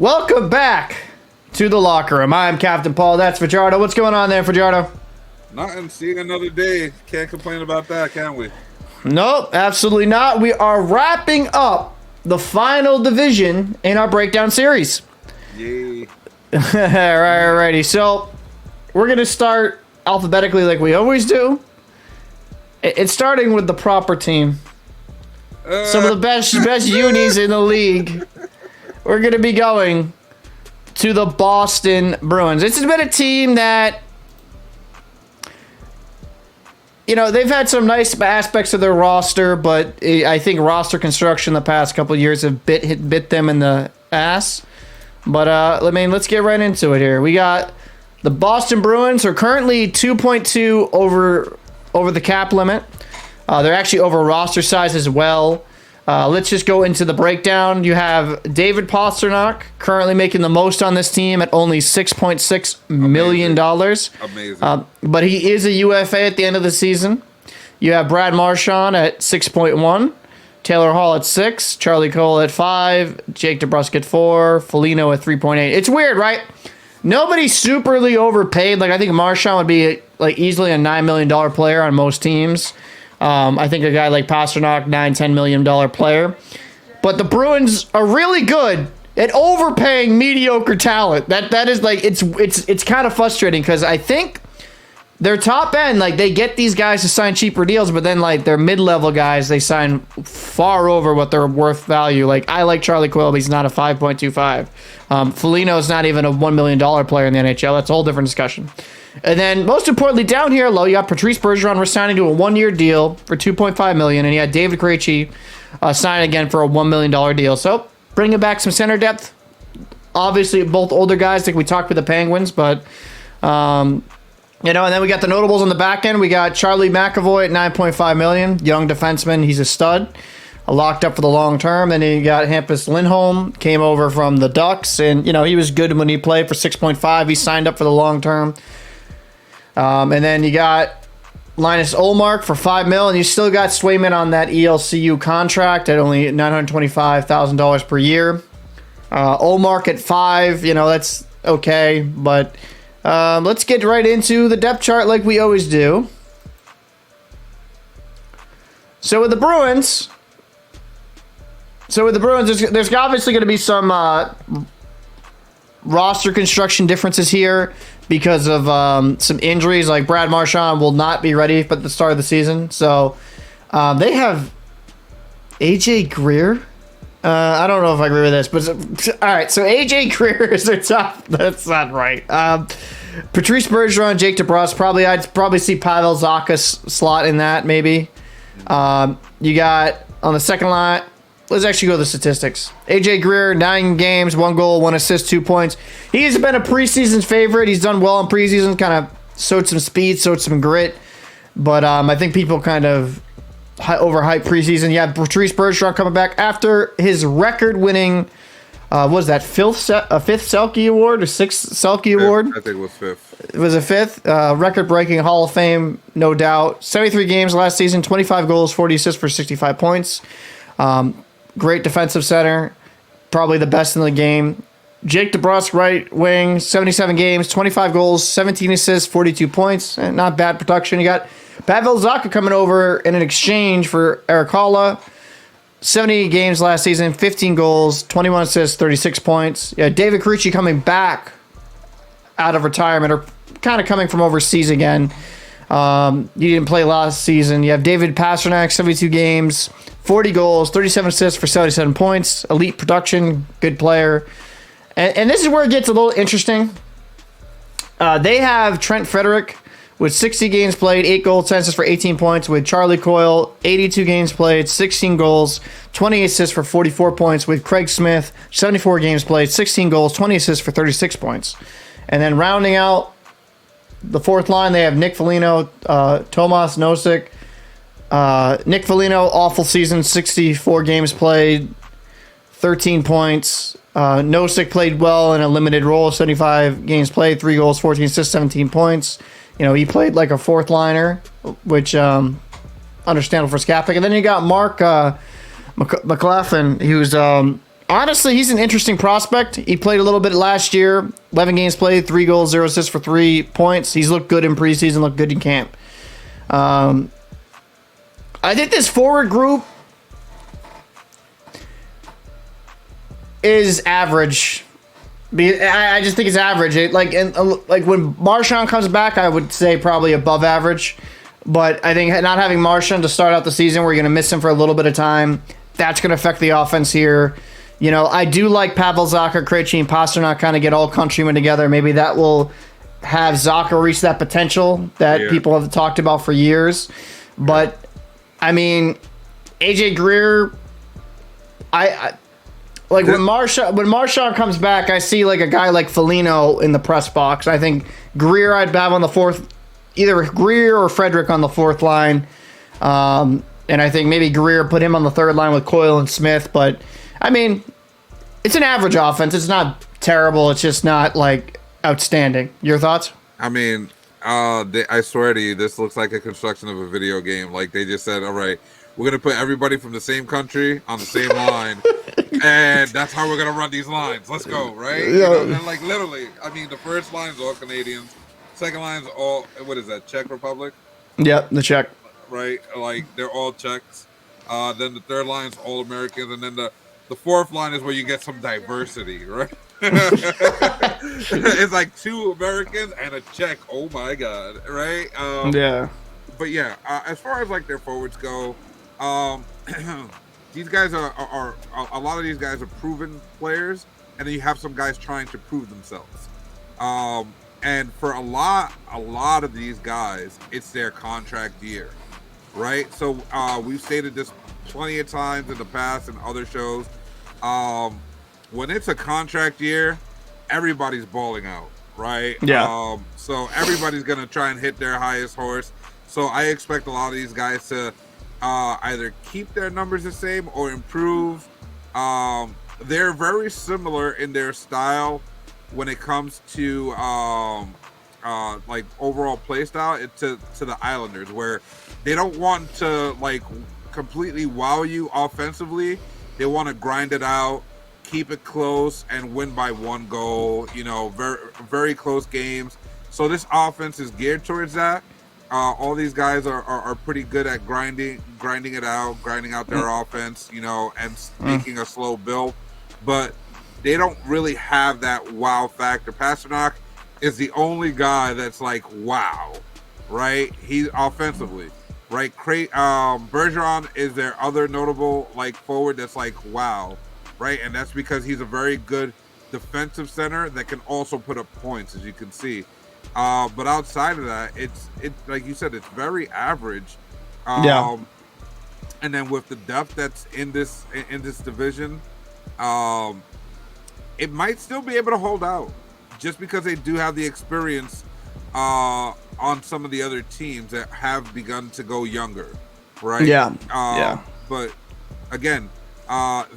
Welcome back to the locker room. I'm Captain Paul. That's Fajardo. What's going on there, Fajardo? Nothing. Seeing another day. Can't complain about that, can we? Nope, absolutely not. We are wrapping up the final division in our breakdown series. Yay. Alrighty. So we're going to start alphabetically like we always do. It's starting with the proper team. Some of the best unis in the league. We're going to be going to the Boston Bruins. This has been a team that, you know, they've had some nice aspects of their roster, but I think roster construction the past couple of years have bit them in the ass. But, let's get right into it here. We got the Boston Bruins are currently 2.2 over the cap limit. They're actually over roster size as well. Let's just go into the breakdown. You have David Pastrnak currently making the most on this team at only $6.6 million. Amazing. But he is a UFA at the end of the season. You have Brad Marchand at 6.1, Taylor Hall at 6, Charlie Cole at 5, Jake DeBrusk at 4, Foligno at 3.8. It's weird, right? Nobody's superly overpaid. Like, I think Marchand would be like easily a $9 million player on most teams. I think a guy like Pastrnak, $9-10 million player. But the Bruins are really good at overpaying mediocre talent. That is like it's kind of frustrating because I think their top end, like they get these guys to sign cheaper deals, but then like their mid-level guys, they sign far over what they're worth value. Like I like Charlie Quill, but he's not a 5.25. Foligno is not even a $1 million player in the NHL. That's a whole different discussion. And then, most importantly, down here low, you got Patrice Bergeron resigning to a one-year deal for $2.5 million, and you had David Krejci sign again for a $1 million deal. So, bringing back some center depth. Obviously, both older guys, like we talked with the Penguins, but and then we got the notables on the back end. We got Charlie McAvoy at $9.5 million, young defenseman. He's a stud, locked up for the long term. Then you got Hampus Lindholm, came over from the Ducks, and he was good when he played for 6.5. He signed up for the long term. And then you got Linus Ullmark for $5 million, and you still got Swayman on that ELCU contract at only $925,000 per year. Ullmark at $5 million, that's okay, but let's get right into the depth chart like we always do. So with the Bruins, there's obviously going to be some roster construction differences here because of some injuries. Like Brad Marchand will not be ready at the start of the season. So they have AJ Greer. I don't know if I agree with this, but all right. So AJ Greer is their top. That's not right. Patrice Bergeron, Jake DeBrusk. I'd probably see Pavel Zacha slot in that maybe. You got on the second line. Let's actually go to the statistics. AJ Greer, 9 games, 1 goal, 1 assist, 2 points. He's been a preseason favorite. He's done well in preseason, kind of showed some speed, showed some grit. But I think people kind of overhype preseason. You have Patrice Bergeron coming back after his record-winning, fifth Selke Award or sixth Selke Award? I think it was fifth. It was a fifth. Record-breaking Hall of Fame, no doubt. 73 games last season, 25 goals, 40 assists for 65 points. Great defensive center, probably the best in the game. Jake DeBrusk, right wing, 77 games, 25 goals, 17 assists, 42 points. Not bad production. You got Pavel Zacha coming over in an exchange for Eric Haula. 70 games last season, 15 goals, 21 assists, 36 points. Yeah, David Krejci coming back out of retirement or kind of coming from overseas again. He didn't play last season. You have David Pastrnak, 72 games, 40 goals, 37 assists for 77 points. Elite production, good player. And this is where it gets a little interesting. They have Trent Frederick with 60 games played, 8 goals, 10 assists for 18 points. With Charlie Coyle, 82 games played, 16 goals, 28 assists for 44 points. With Craig Smith, 74 games played, 16 goals, 20 assists for 36 points. And then rounding out the fourth line, they have Nick Foligno, Tomas Nosek. Nick Foligno, awful season, 64 games played, 13 points. Nosek played well in a limited role, 75 games played, 3 goals, 14 assists, 17 points. He played like a fourth liner, which understandable for his cap pick. And then you got Mark McLaughlin, who's honestly, he's an interesting prospect. He played a little bit last year. 11 games played, 3 goals, 0 assists for 3 points. He's looked good in preseason, looked good in camp. I think this forward group is average. I just think it's average. Like when Marchand comes back, I would say probably above average. But I think not having Marchand to start out the season, we're going to miss him for a little bit of time. That's going to affect the offense here. You know, I do like Pavel Zacha, Krejci, and Pasternak kind of get all countrymen together. Maybe that will have Zacha reach that potential that people have talked about for years. But, I mean, AJ Greer, like when Marchand comes back, I see like a guy like Foligno in the press box. I think Greer I'd have on the fourth, either Greer or Frederick on the fourth line. And I think maybe Greer put him on the third line with Coyle and Smith. But, I mean, it's an average offense. It's not terrible. It's just not like outstanding. Your thoughts? I mean, I swear to you, this looks like a construction of a video game. Like they just said, all right, we're going to put everybody from the same country on the same line. And that's how we're going to run these lines. Let's go, right? Yeah. You know, and like literally, I mean, the first line's all Canadians. Second line's all, what is that, Czech Republic? Yep, the Czech. Right? Like, they're all Czechs. Then the third line's all Americans. And then the fourth line is where you get some diversity, right? It's like 2 Americans and a Czech. Oh, my God. Right? Yeah. But, yeah, as far as, like, their forwards go, these guys are a lot of these guys are proven players, and then you have some guys trying to prove themselves. And for a lot of these guys, it's their contract year, right? So we've stated this plenty of times in the past and other shows. When it's a contract year, everybody's balling out, right? Yeah. So everybody's gonna try and hit their highest horse. So I expect a lot of these guys to either keep their numbers the same or improve. They're very similar in their style when it comes to like overall play style to the Islanders, where they don't want to like completely wow you offensively. They want to grind it out, keep it close, and win by 1 goal. You know, very very close games. So this offense is geared towards that. All these guys are pretty good at grinding it out, grinding out their offense, you know, and making a slow build. But they don't really have that wow factor. Pasternak is the only guy that's like wow, right? He's offensively, right? Bergeron is their other notable like forward that's like wow, right? And that's because he's a very good defensive center that can also put up points, as you can see. But outside of that, it's like you said, it's very average. Yeah. And then with the depth that's in this division, it might still be able to hold out, just because they do have the experience on some of the other teams that have begun to go younger, right? Yeah. But again,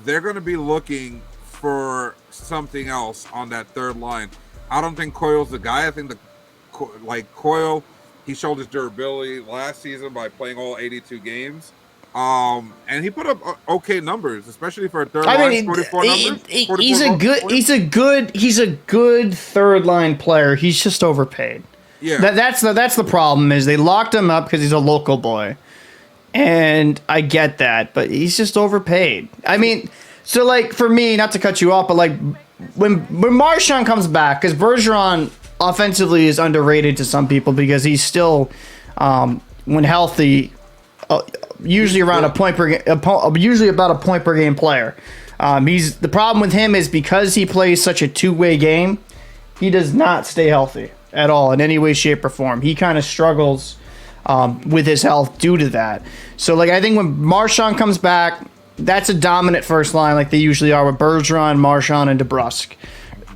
they're going to be looking for something else on that third line. I don't think Coyle's the guy. I think Coyle, he showed his durability last season by playing all 82 games. And he put up okay numbers, especially for a third line. 44 numbers. He's a good third line player. He's just overpaid. Yeah, that's the problem. Is they locked him up because he's a local boy, and I get that, but he's just overpaid. I mean, so like for me, not to cut you off, but like when Marchand comes back, because Bergeron offensively is underrated to some people because he's still, when healthy, usually around usually about a point per game player. The problem with him is because he plays such a two-way game, he does not stay healthy at all in any way, shape, or form. He kind of struggles with his health due to that. So like I think when Marchand comes back, that's a dominant first line like they usually are with Bergeron, Marchand, and DeBrusk.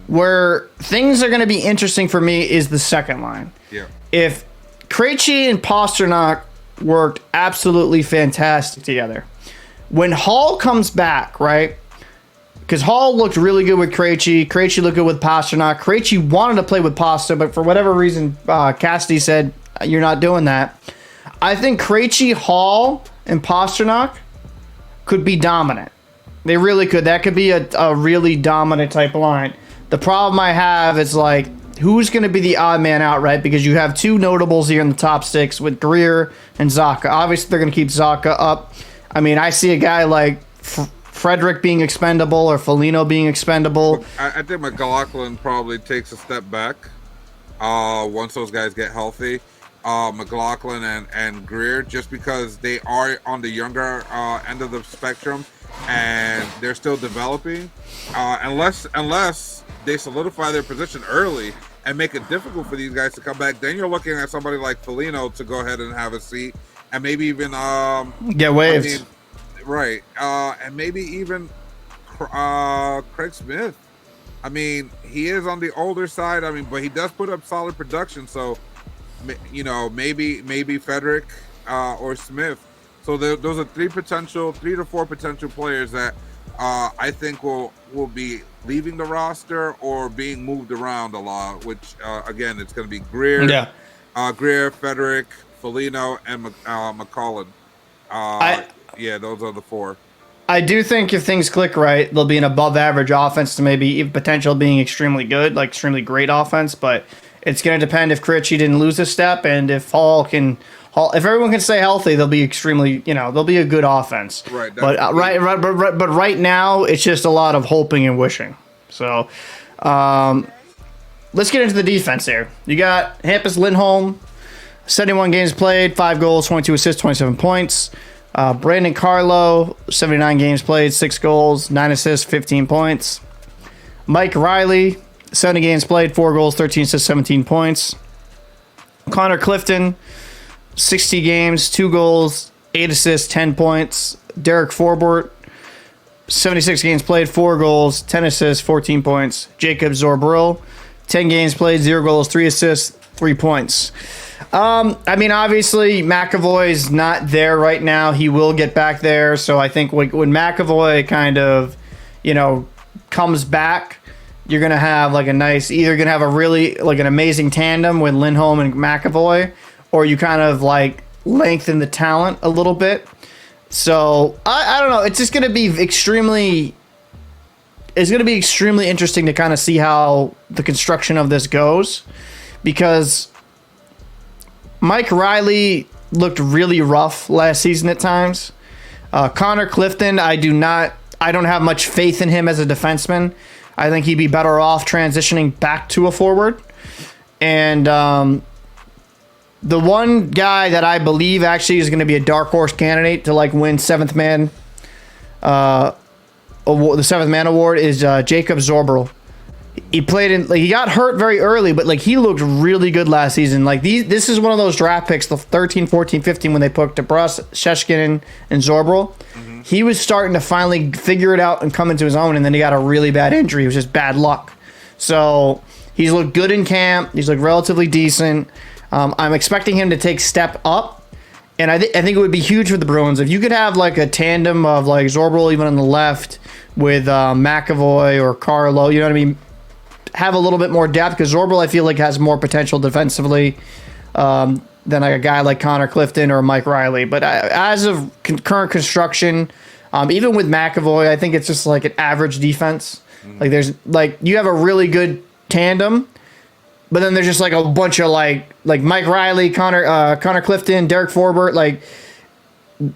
Where things are going to be interesting for me is the second line. Yeah. If Krejci and Pasternak worked absolutely fantastic together, when Hall comes back, right? Because Hall looked really good with Krejci. Krejci looked good with Pasternak. Krejci wanted to play with Pasta, but for whatever reason, Cassidy said, you're not doing that. I think Krejci, Hall, and Pasternak could be dominant. They really could. That could be a really dominant type of line. The problem I have is like, who's going to be the odd man out, right? Because you have two notables here in the top six with Greer and Zacha. Obviously, they're going to keep Zacha up. I mean, I see a guy like Frederick being expendable or Foligno being expendable. I think McLaughlin probably takes a step back once those guys get healthy. McLaughlin and Greer, just because they are on the younger end of the spectrum and they're still developing. Unless they solidify their position early and make it difficult for these guys to come back, then you're looking at somebody like Foligno to go ahead and have a seat, and maybe even get waived. I mean, right, and maybe even Craig Smith. I mean, he is on the older side. I mean, but he does put up solid production. So, you know, maybe Frederick or Smith. So those are three to four potential players that I think will be leaving the roster or being moved around a lot. Which again, it's going to be Greer, Frederick, Foligno, and McCollum. Those are the four. I do think if things click right, there'll be an above-average offense to maybe even potential being extremely good, like extremely great offense. But it's going to depend if Krejci didn't lose a step, and if if everyone can stay healthy, they'll be extremely, they'll be a good offense. Right. But right now, it's just a lot of hoping and wishing. So, let's get into the defense here. You got Hampus Lindholm, 71 games played, 5 goals, 22 assists, 27 points. Brandon Carlo, 79 games played, 6 goals, 9 assists, 15 points. Mike Riley, 70 games played, 4 goals, 13 assists, 17 points. Connor Clifton, 60 games, 2 goals, 8 assists, 10 points. Derek Forbort, 76 games played, 4 goals, 10 assists, 14 points. Jacob Zorbril, 10 games played, 0 goals, 3 assists, 3 points. I mean, obviously, McAvoy's not there right now. He will get back there. So I think when McAvoy kind of, comes back, you're going to have like either going to have a really like an amazing tandem with Lindholm and McAvoy, or you kind of like lengthen the talent a little bit. So I don't know. It's just going to be extremely interesting to kind of see how the construction of this goes, because Mike Riley looked really rough last season at times. Connor Clifton, I don't have much faith in him as a defenseman. I think he'd be better off transitioning back to a forward. And the one guy that I believe actually is going to be a dark horse candidate to like win the seventh man award is Jacob Zorbril. He played he got hurt very early, but like he looked really good last season. Like this is one of those draft picks, the 13, 14, 15, when they picked DeBrus, Sheshkin, and Zorbril. Mm-hmm. He was starting to finally figure it out and come into his own, and then he got a really bad injury. It was just bad luck. So he's looked good in camp. He's looked relatively decent. I'm expecting him to take step up, and I think it would be huge for the Bruins if you could have like a tandem of like Zorbril even on the left with McAvoy or Carlo. You know what I mean? Have a little bit more depth, because Zorbril I feel like has more potential defensively than like a guy like Connor Clifton or Mike Riley. But as of current construction, even with McAvoy, I think it's just like an average defense. Mm-hmm. Like there's like you have a really good tandem, but then there's just like a bunch of like Mike Riley, Connor Clifton, Derek Forbort. Like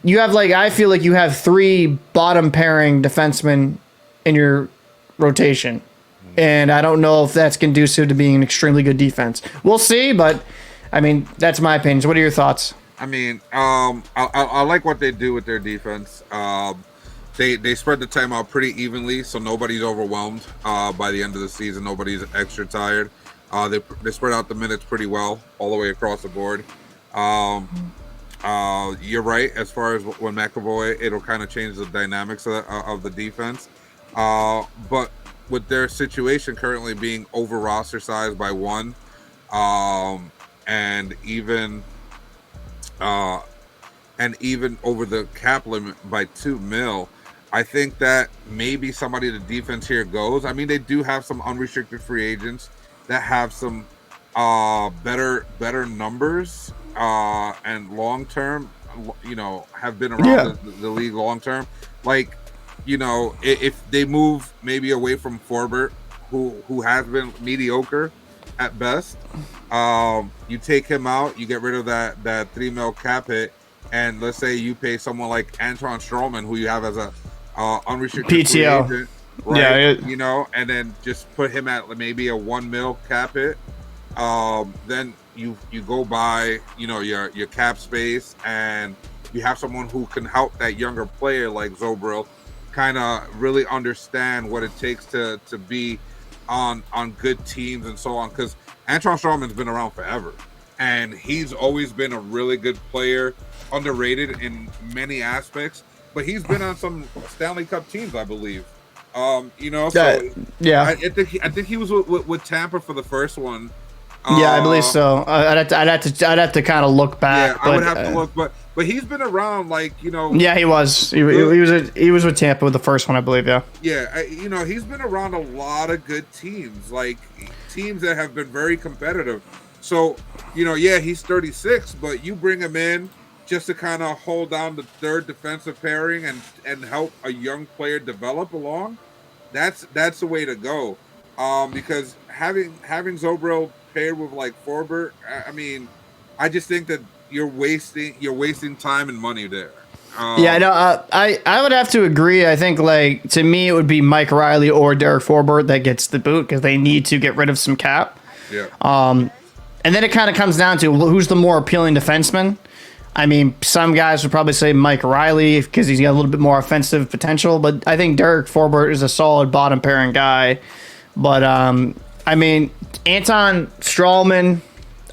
you have like I feel like you have 3 bottom pairing defensemen in your rotation. And I don't know if that's conducive to being an extremely good defense. We'll see, but I mean, that's my opinion. So what are your thoughts? I mean, I like what they do with their defense. They spread the time out pretty evenly, so nobody's overwhelmed by the end of the season. Nobody's extra tired. They spread out the minutes pretty well all the way across the board. You're right. As far as when McAvoy, it'll kind of change the dynamics of the defense. But with their situation currently being over roster size by 1, and even over the cap limit by $2 million, I think that maybe somebody the defense here goes. I mean, they do have some unrestricted free agents that have some better numbers and long term, have been around the league long term. Like if they move maybe away from Forbert, who has been mediocre at best, you take him out, you get rid of that $3 million cap hit, and let's say you pay someone like Anton Strawman, who you have as a unrestricted PTO free agent, right? Yeah, And then just put him at maybe a $1 million cap hit. Then you go by your cap space, and you have someone who can help that younger player like Zobril kind of really understand what it takes to be on good teams and so on, because Anton Strawman's been around forever, and he's always been a really good player, underrated in many aspects, but he's been on some Stanley Cup teams, I believe. So yeah, I think he was with Tampa for the first one. Yeah, I believe so. I'd have to kind of look back. Yeah, I would have to look, but he's been around, Yeah, he was. He was with Tampa with the first one, I believe. Yeah. Yeah, he's been around a lot of good teams, like teams that have been very competitive. So, he's 36, but you bring him in just to kind of hold down the third defensive pairing and help a young player develop along. That's the way to go. Because having Zobril paired with Forbert, I mean, I just think that you're wasting time and money there. I would have to agree. I think to me it would be Mike Riley or Derek Forbert that gets the boot, because they need to get rid of some cap. Yeah. And then it kind of comes down to who's the more appealing defenseman. I mean, some guys would probably say Mike Riley because he's got a little bit more offensive potential, but I think Derek Forbert is a solid bottom pairing guy. But I mean, Anton Strawman,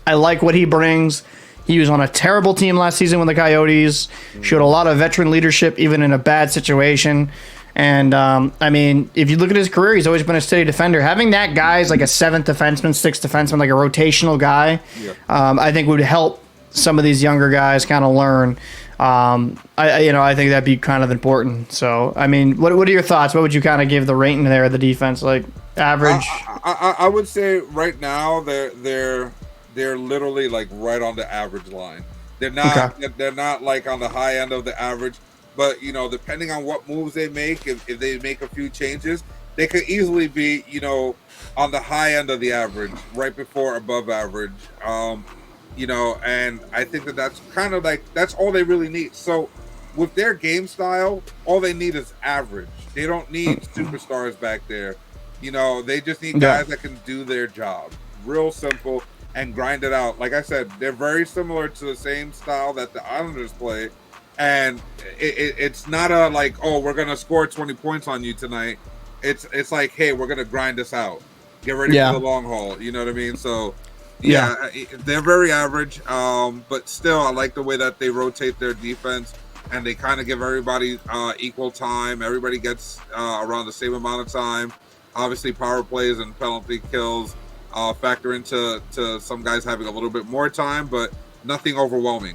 I like what he brings. He was on a terrible team last season with the Coyotes, showed a lot of veteran leadership even in a bad situation. And, I mean, if you look at his career, he's always been a steady defender. Having that guy as like a seventh defenseman, sixth defenseman, like a rotational guy, I think would help some of these younger guys kind of learn. I think that'd be kind of important. So, I mean, what are your thoughts? What would you kind of give the rating there of the defense? Like average? I would say right now they're literally like right on the average line. They're not like on the high end of the average, but depending on what moves they make, if they make a few changes, they could easily be on the high end of the average, right before above average. And I think that's kind of that's all they really need. So with their game style, all they need is average. They don't need superstars back there. They just need guys that can do their job. Real simple, and grind it out. Like I said, they're very similar to the same style that the Islanders play. And it's not we're going to score 20 points on you tonight. It's like, hey, we're going to grind this out. Get ready for the long haul. You know what I mean? So, they're very average. But still, I like the way that they rotate their defense, and they kind of give everybody equal time. Everybody gets around the same amount of time. Obviously, power plays and penalty kills factor into some guys having a little bit more time, but nothing overwhelming.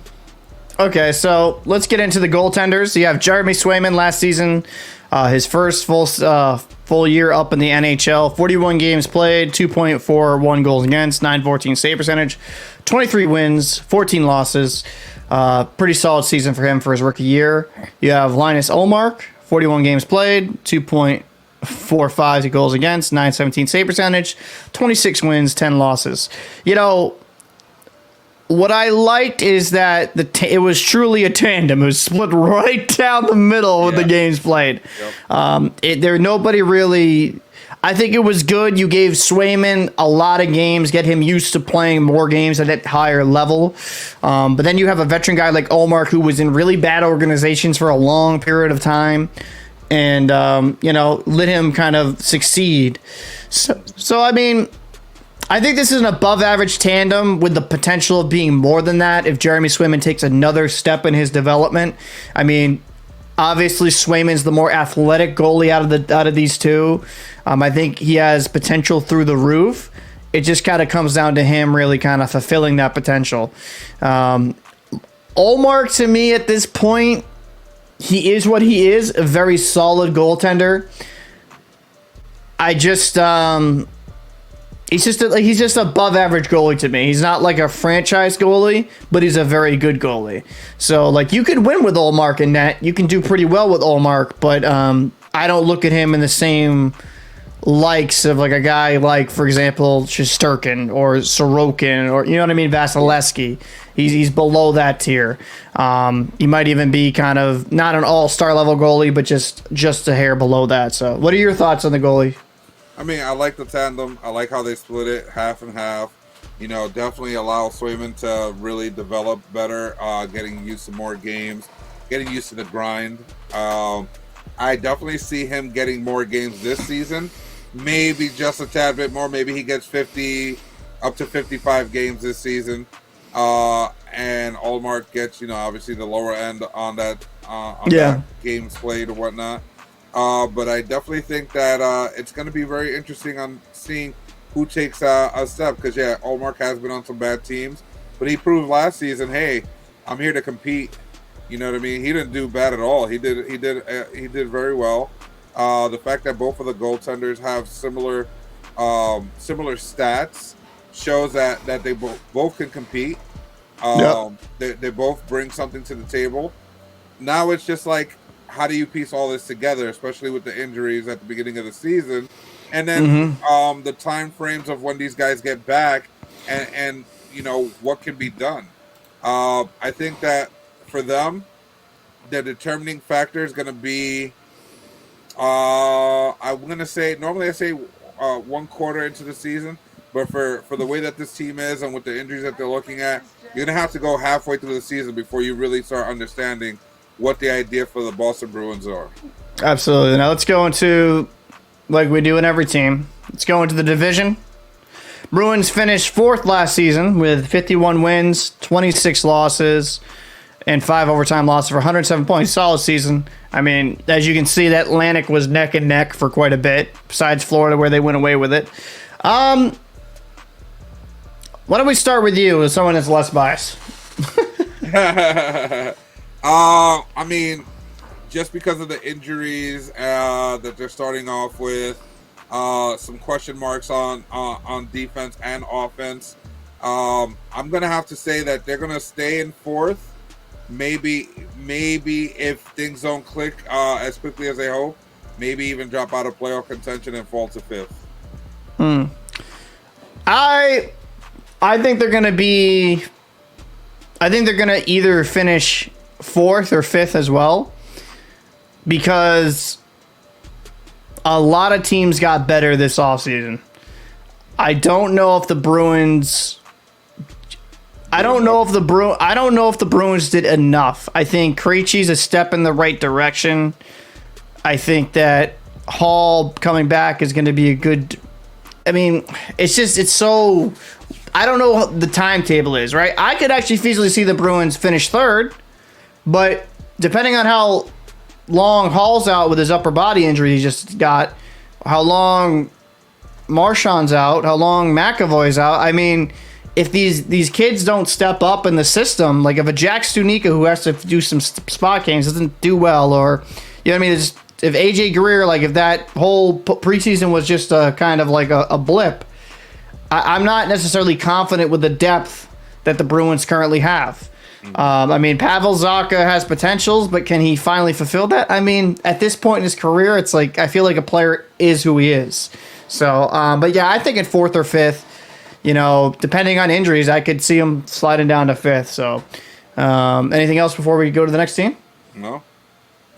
Okay, so let's get into the goaltenders. You have Jeremy Swayman last season, his first full year up in the NHL. 41 games played, 2.41 goals against, 914 save percentage, 23 wins, 14 losses. Pretty solid season for him for his rookie year. You have Linus Ullmark, 41 games played, 2.45 goals against, 917 save percentage, 26 wins, 10 losses. What I liked is that it was truly a tandem. It was split right down the middle with the games played. Yep. Nobody really. I think it was good. You gave Swayman a lot of games, get him used to playing more games at that higher level. But then you have a veteran guy like Ullmark, who was in really bad organizations for a long period of time, and let him kind of succeed. So I mean, I think this is an above-average tandem with the potential of being more than that if Jeremy Swayman takes another step in his development. I mean, obviously Swayman's the more athletic goalie out of these two. I think he has potential through the roof. It just kind of comes down to him really kind of fulfilling that potential. Ullmark, to me at this point, he is what he is, a very solid goaltender. He's just above average goalie to me. He's not like a franchise goalie, but he's a very good goalie. So you could win with Ullmark in net. You can do pretty well with Ullmark, but I don't look at him in the same likes of like a guy like, for example, Shesterkin or Sorokin or, you know what I mean, Vasilevsky. He's below that tier. He might even be kind of not an all-star level goalie, but just a hair below that. So what are your thoughts on the goalie? I mean, I like the tandem. I like how they split it half and half. You know, definitely allow Swayman to really develop better, getting used to more games, getting used to the grind. I definitely see him getting more games this season. Maybe just a tad bit more. Maybe he gets 50, up to 55 games this season. And Ullmark gets, you know, obviously the lower end on that, that games played or whatnot. But I definitely think that it's going to be very interesting on seeing who takes a step. Because, yeah, Ullmark has been on some bad teams. But he proved last season, hey, I'm here to compete. You know what I mean? He didn't do bad at all. He did very well. The fact that both of the goaltenders have similar stats shows that they both can compete. They both bring something to the table. Now it's just like, how do you piece all this together, especially with the injuries at the beginning of the season, and then the time frames of when these guys get back, and you know what can be done. I think that for them, the determining factor is going to be. I'm going to say, normally I say 1 quarter into the season, but for the way that this team is and with the injuries that they're looking at, you're going to have to go halfway through the season before you really start understanding what the idea for the Boston Bruins are. Absolutely. Now let's go into, like we do in every team, let's go into the division. Bruins finished 4th last season with 51 wins, 26 losses, and 5 overtime losses for 107 points. Solid season. I mean, as you can see, that Atlantic was neck and neck for quite a bit, besides Florida where they went away with it. Why don't we start with you, as someone that's less biased? I mean, just because of the injuries that they're starting off with, some question marks on defense and offense, I'm going to have to say that they're going to stay in 4th. Maybe if things don't click as quickly as they hope, maybe even drop out of playoff contention and fall to 5th. I think they're gonna be. I think they're gonna either finish 4th or 5th as well, because a lot of teams got better this offseason. I don't know if the Bruins. I don't know if the Bruins did enough. I think Krejci's a step in the right direction. I think that Hall coming back is going to be a good. I mean, it's so. I don't know what the timetable is, right? I could actually feasibly see the Bruins finish 3rd, but depending on how long Hall's out with his upper body injury he just got, how long Marchand's out, how long McAvoy's out. I mean, if these kids don't step up in the system, like if a Jack Stunica who has to do some spot games doesn't do well, or, you know what I mean, if AJ Greer, like if that whole preseason was just a kind of like a blip, I'm not necessarily confident with the depth that the Bruins currently have. I mean, Pavel Zacha has potentials, but can he finally fulfill that? I mean, at this point in his career, it's like I feel like a player is who he is. So, but yeah, I think at 4th or 5th, you know, depending on injuries, I could see him sliding down to 5th. So, anything else before we go to the next team? No.